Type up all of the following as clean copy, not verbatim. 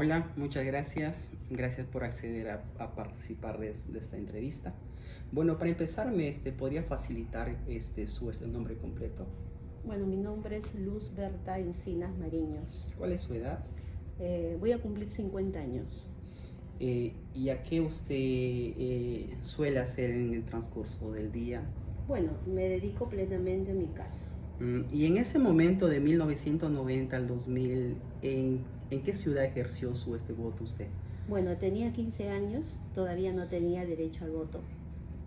Hola, muchas gracias. Gracias por acceder a participar de esta entrevista. Bueno, para empezar, podría facilitar su nombre completo. Bueno, mi nombre es Luz Berta Encinas Mariños. ¿Cuál es su edad? Voy a cumplir 50 años. ¿Y a qué usted suele hacer en el transcurso del día? Bueno, me dedico plenamente a mi casa. Y en ese momento de 1990 al 2000, ¿en qué ciudad ejerció su voto usted? Bueno, tenía 15 años, todavía no tenía derecho al voto,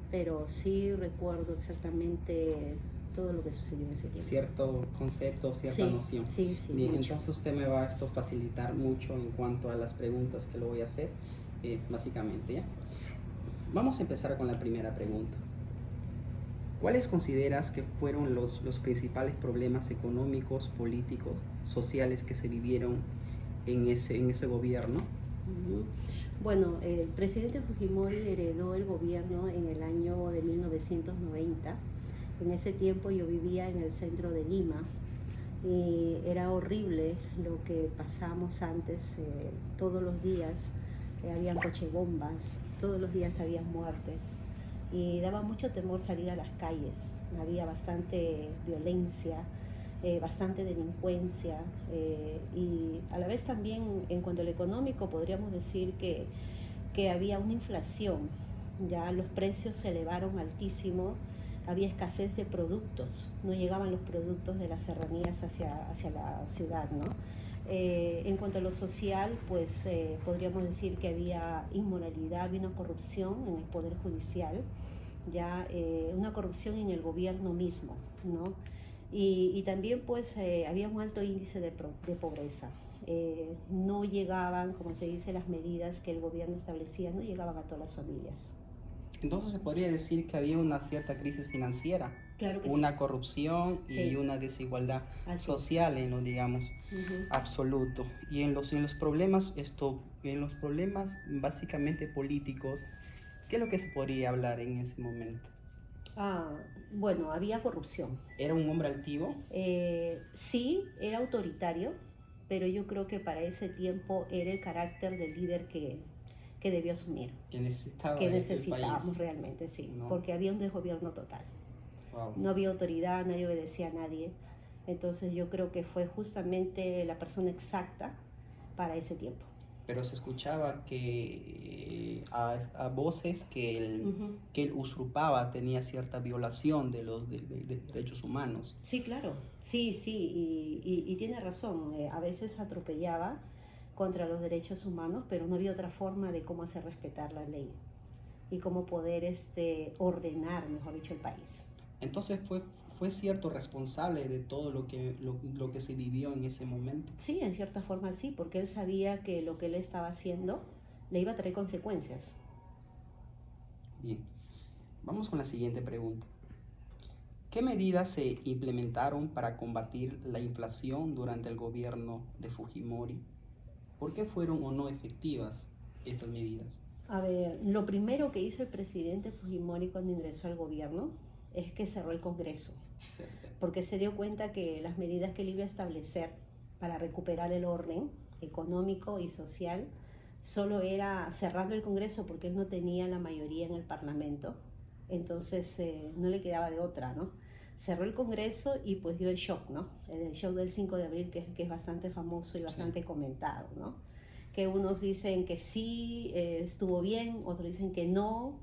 pero sí recuerdo exactamente todo lo que sucedió en ese tiempo. Cierto concepto, cierta Sí, noción. sí, sí, Bien, mucho. entonces usted me va a facilitar mucho en cuanto a las preguntas que le voy a hacer, básicamente, ¿ya? Vamos a empezar con la primera pregunta. ¿Cuáles consideras que fueron los principales problemas económicos, políticos, sociales que se vivieron en ese gobierno? Bueno, el presidente Fujimori heredó el gobierno en el año de 1990. En ese tiempo yo vivía en el centro de Lima y era horrible lo que pasamos antes. Todos los días habían cochebombas, todos los días había muertes y daba mucho temor salir a las calles. Había bastante violencia, bastante delincuencia, y a la vez también en cuanto al económico podríamos decir que había una inflación. Ya los precios se elevaron altísimo, había escasez de productos, no llegaban los productos de las serranías hacia la ciudad, ¿no? En cuanto a lo social, pues podríamos decir que había inmoralidad, había una corrupción en el Poder Judicial, ya una corrupción en el gobierno mismo, ¿no? Y también pues había un alto índice de pobreza. No llegaban, como se dice, las medidas que el gobierno establecía, no llegaban a todas las familias. Entonces se podría decir que había una cierta crisis financiera, Claro que sí. una corrupción y Sí, una desigualdad así es. social en lo, digamos, absoluto. Y en los problemas básicamente políticos, ¿qué es lo que se podría hablar en ese momento? Ah, bueno, había corrupción. ¿Era un hombre altivo Sí, era autoritario, pero yo creo que para ese tiempo era el carácter del líder que debió asumir, que necesitaba que el país? necesitábamos realmente, sí, ¿No? porque había un desgobierno total. Wow. No había autoridad, nadie obedecía a nadie. Entonces yo creo que fue justamente la persona exacta para ese tiempo. Pero se escuchaba que a voces que él usurpaba, tenía cierta violación de derechos humanos. Sí, claro, sí, sí, y tiene razón. A veces atropellaba contra los derechos humanos, pero no había otra forma de cómo hacer respetar la ley y cómo poder ordenar, mejor dicho, el país. Entonces fue cierto responsable de todo lo que se vivió en ese momento. Sí, en cierta forma sí, porque él sabía que lo que él estaba haciendo le iba a traer consecuencias. Bien, vamos con la siguiente pregunta. ¿Qué medidas se implementaron para combatir la inflación durante el gobierno de Fujimori? ¿Por qué fueron o no efectivas estas medidas? A ver, lo primero que hizo el presidente Fujimori cuando ingresó al gobierno es que cerró el Congreso, porque se dio cuenta que las medidas que él iba a establecer para recuperar el orden económico y social solo era cerrando el Congreso, porque él no tenía la mayoría en el Parlamento. Entonces no le quedaba de otra, ¿no? Cerró el Congreso y pues dio el shock, ¿no? El shock del 5 de abril, que es bastante famoso y bastante comentado, ¿no? Que unos dicen que sí, estuvo bien, otros dicen que no,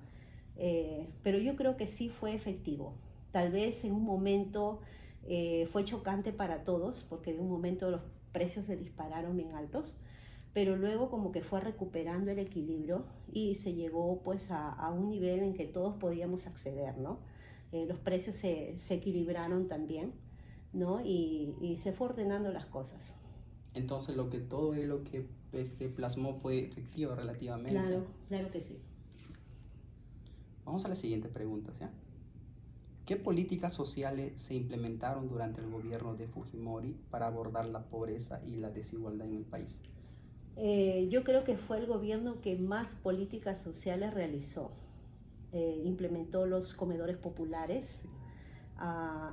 pero yo creo que sí fue efectivo. Tal vez en un momento fue chocante para todos, porque en un momento los precios se dispararon bien altos, pero luego como que fue recuperando el equilibrio y se llegó pues a un nivel en que todos podíamos acceder, ¿no? Los precios se equilibraron también, ¿no? Y se fue ordenando las cosas. Entonces todo lo que plasmó fue efectivo relativamente. Claro, claro que sí. Vamos a la siguiente pregunta, ¿sí? ¿Qué políticas sociales se implementaron durante el gobierno de Fujimori para abordar la pobreza y la desigualdad en el país? Yo creo que fue el gobierno que más políticas sociales realizó. Implementó los comedores populares,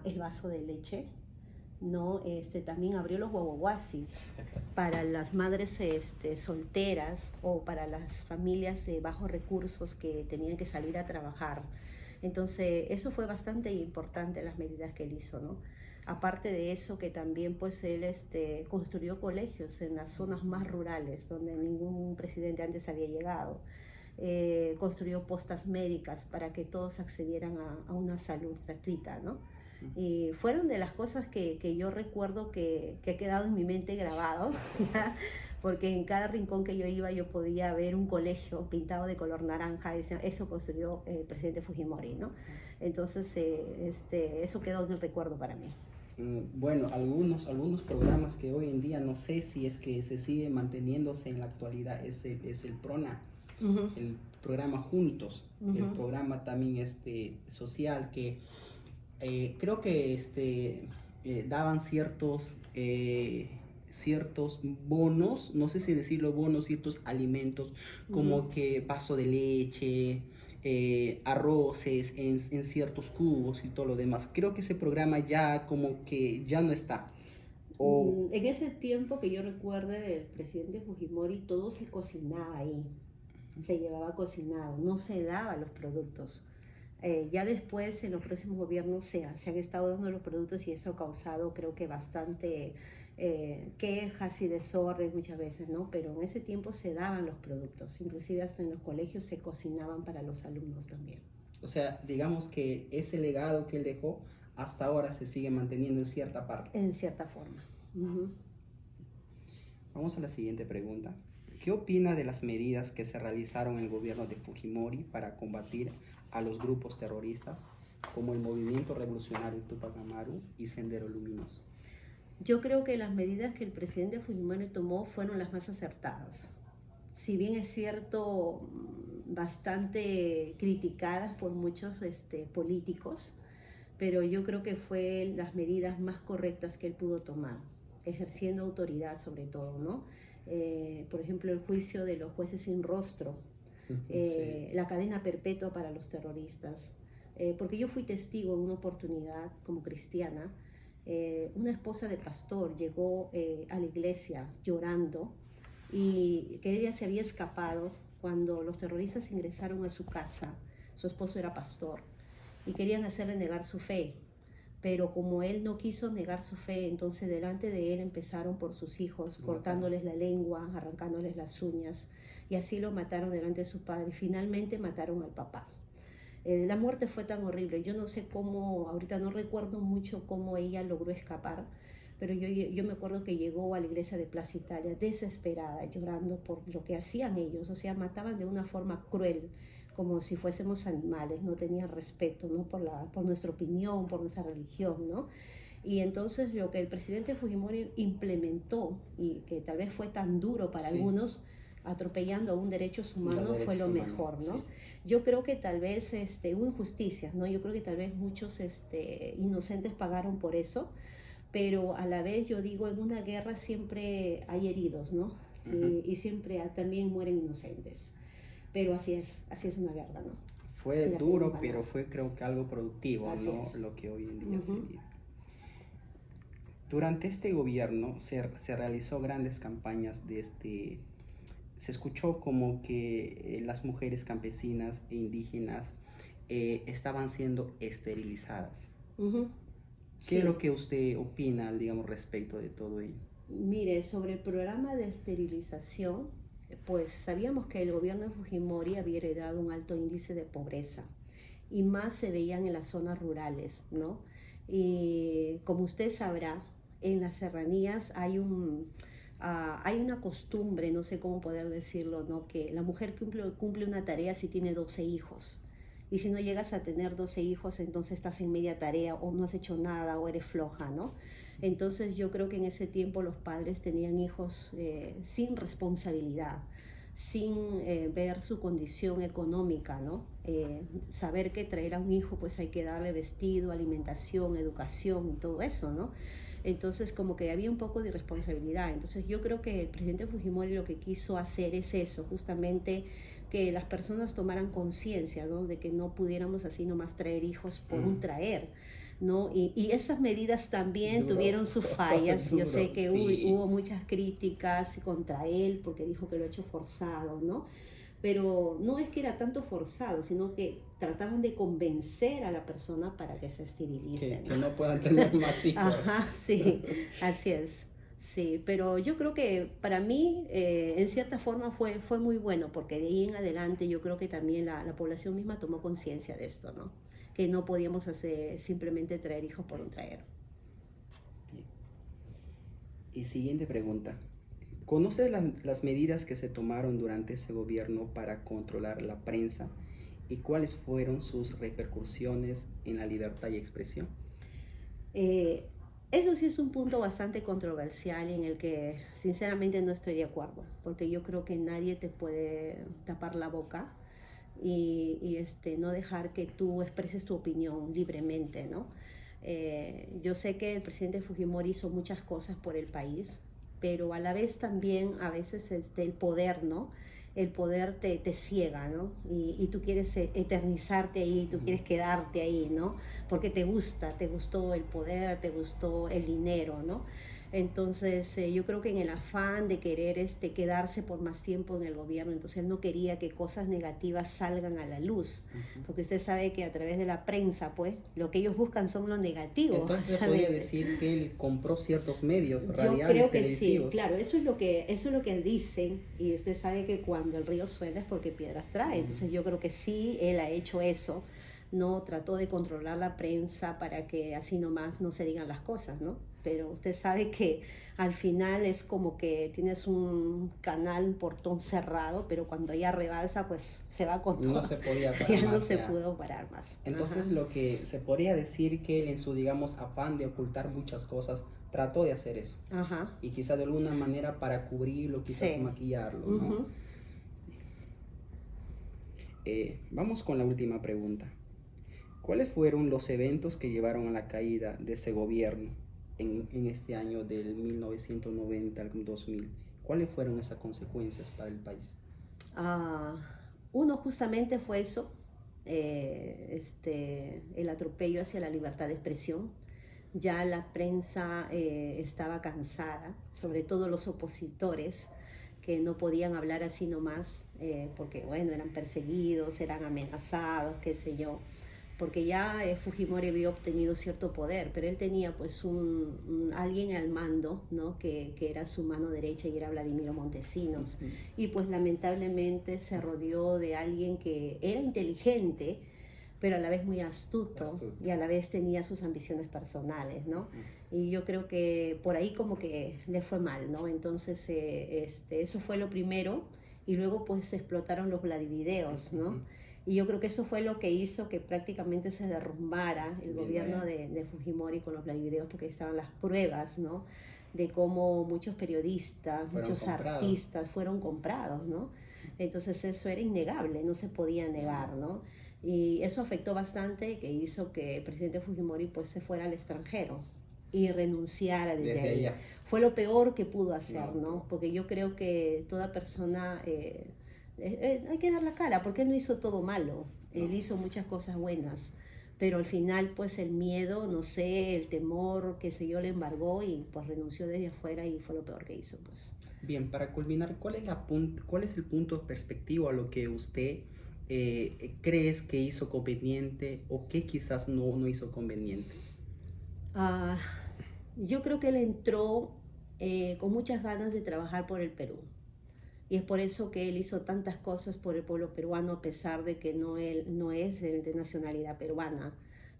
el vaso de leche, ¿no? También abrió los guaguaguasis, para las madres solteras o para las familias de bajos recursos que tenían que salir a trabajar. Entonces, eso fue bastante importante, las medidas que él hizo, ¿no? Aparte de eso, que también pues él construyó colegios en las zonas más rurales, donde ningún presidente antes había llegado. Construyó postas médicas para que todos accedieran a una salud gratuita, ¿no? Y fueron de las cosas que yo recuerdo que ha quedado en mi mente grabado, ¿ya? Porque en cada rincón que yo iba yo podía ver un colegio pintado de color naranja, decían, eso construyó el presidente Fujimori, ¿no? Entonces eso quedó en el recuerdo para mí. Bueno, algunos programas que hoy en día no sé si es que se sigue manteniéndose en la actualidad es el PRONA, el programa Juntos, el programa también social que creo que daban ciertos bonos, no sé si decirlo bonos, ciertos alimentos como que vaso de leche, arroces en ciertos cubos y todo lo demás. Creo que ese programa ya como que ya no está. En ese tiempo que yo recuerde del presidente Fujimori, todo se cocinaba ahí, se llevaba cocinado, no se daban los productos. Ya después en los próximos gobiernos se han estado dando los productos y eso ha causado creo que bastante quejas y desorden muchas veces, ¿no? Pero en ese tiempo se daban los productos, inclusive hasta en los colegios se cocinaban para los alumnos también. O sea, digamos que ese legado que él dejó hasta ahora se sigue manteniendo en cierta parte. En cierta forma. Vamos a la siguiente pregunta. ¿Qué opina de las medidas que se realizaron en el gobierno de Fujimori para combatir a los grupos terroristas como el Movimiento Revolucionario Tupac Amaru y Sendero Luminoso? Yo creo que las medidas que el presidente Fujimori tomó fueron las más acertadas. Si bien es cierto, bastante criticadas por muchos políticos, pero yo creo que fue las medidas más correctas que él pudo tomar, ejerciendo autoridad sobre todo, ¿no? Por ejemplo, el juicio de los jueces sin rostro, sí. La cadena perpetua para los terroristas, porque yo fui testigo en una oportunidad como cristiana. Una esposa de pastor llegó a la iglesia llorando y que ella se había escapado cuando los terroristas ingresaron a su casa. Su esposo era pastor y querían hacerle negar su fe, pero como él no quiso negar su fe, entonces delante de él empezaron por sus hijos, cortándoles la lengua, arrancándoles las uñas, y así lo mataron delante de su padre. Finalmente mataron al papá. La muerte fue tan horrible, yo no sé cómo, ahorita no recuerdo mucho cómo ella logró escapar, pero yo me acuerdo que llegó a la iglesia de Plaza Italia desesperada, llorando por lo que hacían ellos, o sea, mataban de una forma cruel, como si fuésemos animales, no tenían respeto, ¿no? por nuestra opinión, por nuestra religión, ¿no? Y entonces lo que el presidente Fujimori implementó, y que tal vez fue tan duro para algunos, atropellando a un derechos humanos, fue lo mejor, ¿no? Sí. Yo creo que tal vez hubo injusticias, ¿no? Yo creo que tal vez muchos inocentes pagaron por eso, pero a la vez yo digo, en una guerra siempre hay heridos, ¿no? Y siempre también mueren inocentes. Pero así es una guerra, ¿no? Fue duro, pero fue creo que algo productivo, así ¿no? Es. Lo que hoy en día se vive. Durante este gobierno se realizó grandes campañas se escuchó como que las mujeres campesinas e indígenas estaban siendo esterilizadas. ¿Qué es lo que usted opina, digamos, respecto de todo ello? Mire, sobre el programa de esterilización, pues sabíamos que el gobierno de Fujimori había heredado un alto índice de pobreza y más se veían en las zonas rurales, ¿no? Y como usted sabrá, en las serranías hay una costumbre, no sé cómo poder decirlo, ¿no? Que la mujer cumple una tarea si tiene 12 hijos. Y si no llegas a tener 12 hijos, entonces estás en media tarea o no has hecho nada o eres floja, ¿no? Entonces yo creo que en ese tiempo los padres tenían hijos sin responsabilidad, sin ver su condición económica, ¿no? Saber que traer a un hijo pues hay que darle vestido, alimentación, educación y todo eso, ¿no? Entonces como que había un poco de irresponsabilidad. Entonces yo creo que el presidente Fujimori lo que quiso hacer es eso, justamente que las personas tomaran conciencia, ¿no? De que no pudiéramos así nomás traer hijos por un traer, ¿no? Y esas medidas también Duro, tuvieron sus fallas. Yo sé duro, que sí. hubo muchas críticas contra él porque dijo que lo ha hecho forzado, ¿no? Pero no es que era tanto forzado, sino que trataban de convencer a la persona para que se esterilice, Que ¿no? no puedan tener más hijos. Ajá, sí, así es. Sí, pero yo creo que para mí, en cierta forma, fue muy bueno, porque de ahí en adelante yo creo que también la población misma tomó conciencia de esto, ¿no? Que no podíamos hacer simplemente traer hijos por un traer. Bien. Y siguiente pregunta. ¿Conoces las medidas que se tomaron durante ese gobierno para controlar la prensa y cuáles fueron sus repercusiones en la libertad y expresión? Eh, Eso sí es un punto bastante controversial en el que sinceramente no estoy de acuerdo, porque yo creo que nadie te puede tapar la boca y no dejar que tú expreses tu opinión libremente, ¿no? Yo sé que el presidente Fujimori hizo muchas cosas por el país, pero a la vez también a veces el poder, ¿no? El poder te ciega, ¿no? Y tú quieres eternizarte ahí, tú quieres quedarte ahí, ¿no? Porque te gustó el poder, te gustó el dinero, ¿no? Entonces yo creo que en el afán de querer quedarse por más tiempo en el gobierno, entonces él no quería que cosas negativas salgan a la luz, porque usted sabe que a través de la prensa, pues, lo que ellos buscan son lo negativo, Entonces se podría decir que él compró ciertos medios yo radiales, creo que sí, televisivos. claro, eso es lo que dicen, y usted sabe que cuando el río suena es porque piedras trae, entonces yo creo que sí, él ha hecho eso, no trató de controlar la prensa para que así nomás no se digan las cosas, ¿no? Pero usted sabe que al final es como que tienes un canal, un portón cerrado, pero cuando ya rebalsa, pues se va con todo. No se podía parar Ya no más. se Ya. pudo parar más. Entonces Ajá. lo que se podría decir que él en su, digamos, afán de ocultar muchas cosas, trató de hacer eso. Ajá. Y quizás de alguna manera para cubrirlo, quizás Sí. maquillarlo, ¿no? Ujú. Vamos con la última pregunta. ¿Cuáles fueron los eventos que llevaron a la caída de ese gobierno en este año del 1990 al 2000? ¿Cuáles fueron esas consecuencias para el país? Ah, uno justamente fue eso, el atropello hacia la libertad de expresión. Ya la prensa estaba cansada, sobre todo los opositores, que no podían hablar así nomás, porque bueno, eran perseguidos, eran amenazados, qué sé yo, porque ya Fujimori había obtenido cierto poder, pero él tenía pues alguien al mando, ¿no? Que era su mano derecha y era Vladimiro Montesinos. Y pues lamentablemente se rodeó de alguien que era inteligente, pero a la vez muy astuto y a la vez tenía sus ambiciones personales, ¿no? Y yo creo que por ahí como que le fue mal, ¿no? Entonces eso fue lo primero y luego pues se explotaron los Vladivideos, ¿no? Y yo creo que eso fue lo que hizo que prácticamente se derrumbara el gobierno de Fujimori con los Vladivideos, porque estaban las pruebas, ¿no? De cómo muchos periodistas, muchos artistas fueron comprados, ¿no? Entonces eso era innegable, no se podía negar, ¿no? Y eso afectó bastante, que hizo que el presidente Fujimori pues se fuera al extranjero y renunciara desde ahí. Allá. Fue lo peor que pudo hacer, ¿no? Porque yo creo que toda persona hay que dar la cara, porque él no hizo todo malo, él hizo muchas cosas buenas, pero al final pues el miedo, no sé, el temor, qué sé yo, le embargó y pues renunció desde afuera y fue lo peor que hizo, pues. Bien, para culminar, ¿cuál es el punto perspectivo a lo que usted crees que hizo conveniente o que quizás no hizo conveniente? Yo creo que él entró con muchas ganas de trabajar por el Perú. Y es por eso que él hizo tantas cosas por el pueblo peruano, a pesar de que él no es de nacionalidad peruana,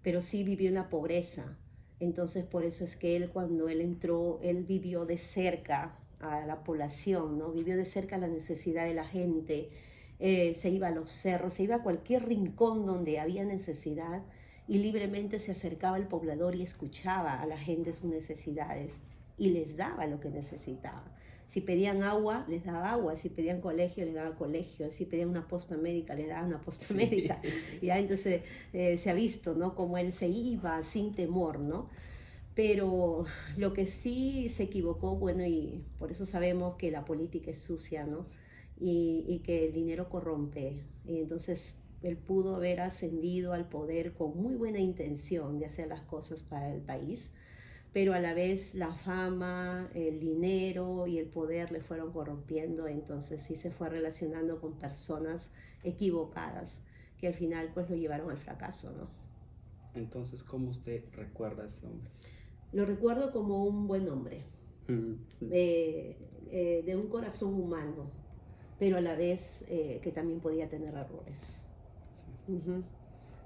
pero sí vivió en la pobreza. Entonces por eso es que él, cuando él entró, él vivió de cerca a la población, ¿no? Vivió de cerca la necesidad de la gente, se iba a los cerros, se iba a cualquier rincón donde había necesidad y libremente se acercaba al poblador y escuchaba a la gente sus necesidades y les daba lo que necesitaban. Si pedían agua, les daba agua. Si pedían colegio, les daba colegio. Si pedían una posta médica, les daba una posta médica. Ya, entonces se ha visto, ¿no? Como él se iba sin temor, ¿no? Pero lo que sí se equivocó, bueno, y por eso sabemos que la política es sucia, ¿no? Y que el dinero corrompe. Y entonces él pudo haber ascendido al poder con muy buena intención de hacer las cosas para el país, pero a la vez la fama, el dinero y el poder le fueron corrompiendo, entonces sí se fue relacionando con personas equivocadas que al final pues lo llevaron al fracaso, ¿no? Entonces, ¿cómo usted recuerda a este hombre? Lo recuerdo como un buen hombre, de un corazón humano, pero a la vez que también podía tener errores. Sí. Uh-huh.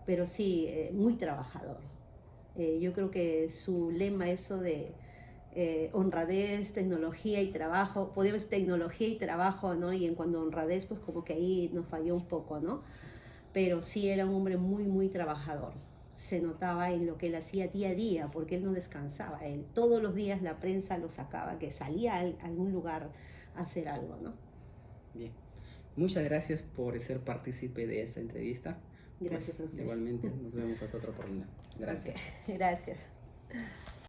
Pero sí, muy trabajador. Yo creo que su lema, eso de honradez, tecnología y trabajo, podía ser tecnología y trabajo, ¿no? Y en cuanto a honradez, pues como que ahí nos falló un poco, ¿no? Sí. Pero sí era un hombre muy, muy trabajador. Se notaba en lo que él hacía día a día, porque él no descansaba. Él todos los días la prensa lo sacaba, que salía a algún lugar a hacer algo, ¿no? Bien. Muchas gracias por ser partícipe de esta entrevista. Gracias Pues, a usted. igualmente, nos vemos hasta otra oportunidad. Gracias. Okay. Gracias.